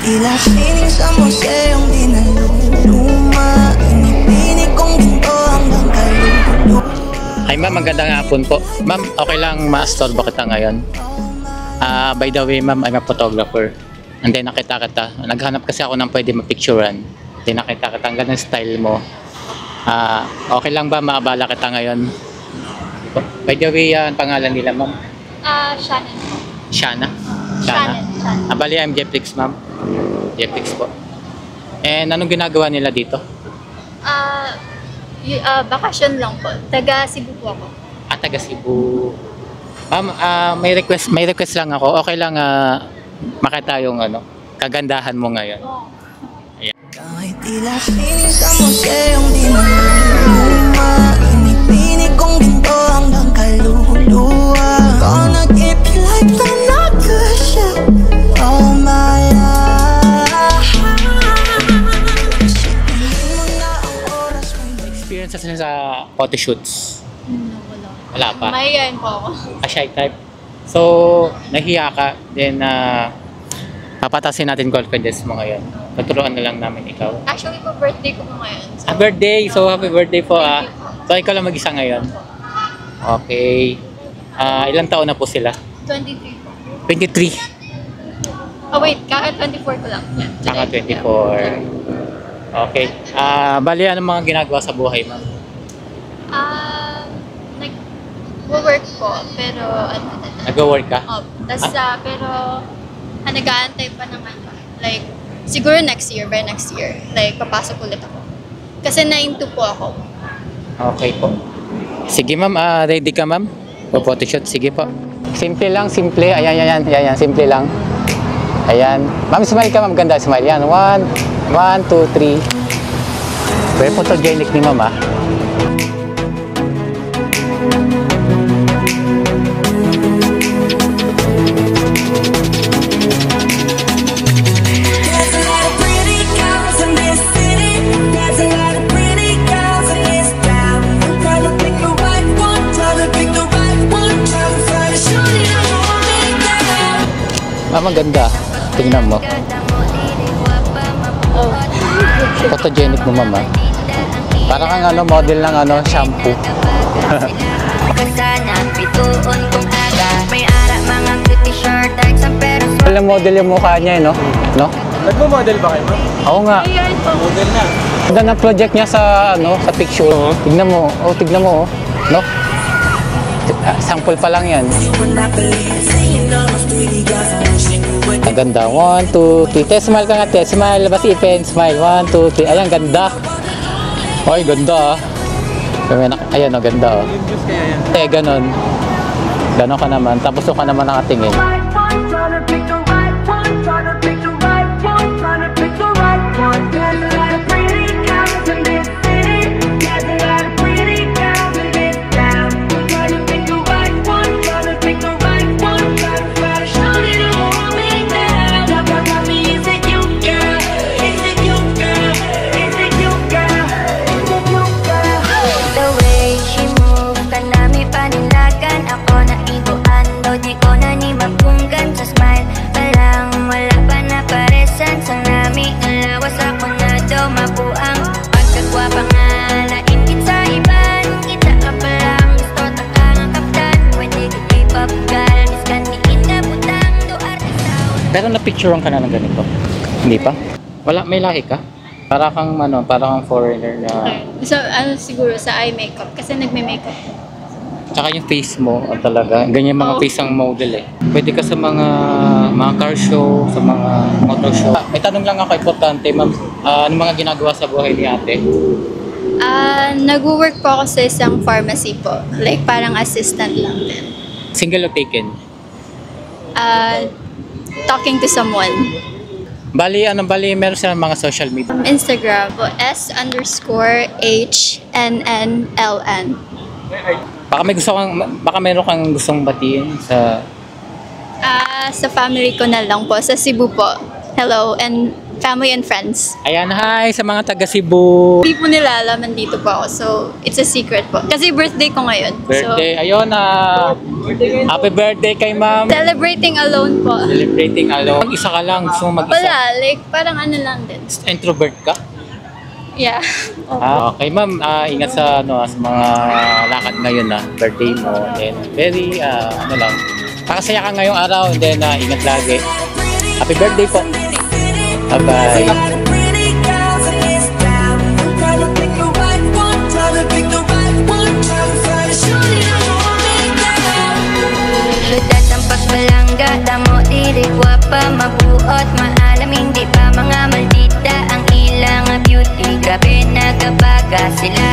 tila sining sa museong di naluluma. Inipinig kong ginto hanggang kaluluwa. Hi ma'am, magandang hapon po. Ma'am, okay lang ma-astorbo kita ngayon? By the way ma'am, I'm a photographer. And then nakita kita. Naghanap kasi ako ng pwede mapicturean. Then nakita kita, ang ganang style mo. Okay lang ba maabala kita ngayon? By the way, pangalan nila ma'am? Shannon. Shana? Shannon. Bali, I'm Jeprix ma'am. Jeprix po. And anong ginagawa nila dito? Bakasyon lang po. Taga Cebu po ako. Taga Cebu. Ma'am, may request lang ako. Okay lang makita yung kagandahan mo ngayon. Kahit tila sining sa museong di naluluma. Inipinig kong ginto hanggang kaluluwa. Gonna keep you like the nagkasya all my life. Experience sa photo shoots? Wala. Wala pa? Mahihayin po ako. Shy type? So, nahiya ka, then papatasin natin confidence mo ngayon. Tuturuan na lang namin ikaw. Actually po, birthday ko po ngayon. So, Birthday! So, happy birthday po So, ikaw lang mag-isa ngayon? Okay. Ilang taon na po sila? 23 po. 23. Oh wait, kaka-24 ko lang. Yeah, Saka 24. Okay. Bali, anong mga ginagawa sa buhay, ma'am? Nag-work po, pero Nag-work ka? pero nag-aantay pa naman. Like, siguro next year, by next year, like, papasok ulit ako. Kasi 9-2 po ako. Okay po. Sige ma'am, ready ka ma'am? Photoshoot, sige po. Simple lang, simple. Ayan, simple lang. Ayan. Ma'am, smile ka ma'am, ganda, smile. Yan, 1, 2, 3. Very photogenic ni ma'am Ma'am, ang ganda. Tingnan mo. Photogenic mo, mama. Parang ang model ng shampoo. Walang model yung mukha niya, no? Nagmo-model ba kayo, ma'am? Oo nga. Model na. Ganda ng project niya sa picture. Tignan mo. Tignan mo, no? Sample pa lang yan. Ganda. 1, 2, 3. Te, smile ka nga, te. Smile. Labas ipin. Smile. 1, 2, 3. Ayan, ganda. Ay, ganda Ayan, ganda Te, ganon. Ganon ka naman. Tapos ka naman nakatingin. Pero na-picturean ka na ng ganito? Hindi pa? Wala, may lahi ka? Para kang foreigner na... So, siguro sa eye makeup, kasi nagme-makeup. Tsaka yung face mo, talaga. Ganyan mga face ang model Pwede ka sa mga car show, sa mga motor show. May tanong lang ako, importante, ma'am. Ano mga ginagawa sa buhay ni ate? Nag-work po ako sa isang pharmacy po. Like, parang assistant lang din. Single o taken? Talking to someone. Bali, meron silang mga social media. Instagram po, S_HNNLN. Baka meron kang gustong batiin sa... Sa family ko na lang po, sa Cebu po. Hello, and family and friends. Ayan, hi sa mga taga Cebu. Hindi po nila alam nandito po ako, so it's a secret po. Kasi birthday ko ngayon. Birthday, ayun happy birthday kay ma'am. So, celebrating alone po. Celebrating alone. Mag-isa ka lang, gusto mo mag-isa? Wala, like parang ano lang din. Introvert ka? Yeah. Okay ma'am, ingat sa sa mga lakad ngayon birthday mo. And very pakasaya ka ngayong araw and then ingat lagi. Happy birthday po. Bye-bye. Ludat ang pagbalangga, damo dili guwapa, mabuot, maalam, hindi pa mga maldita ang ilang beauty. Grabe nagabaga sila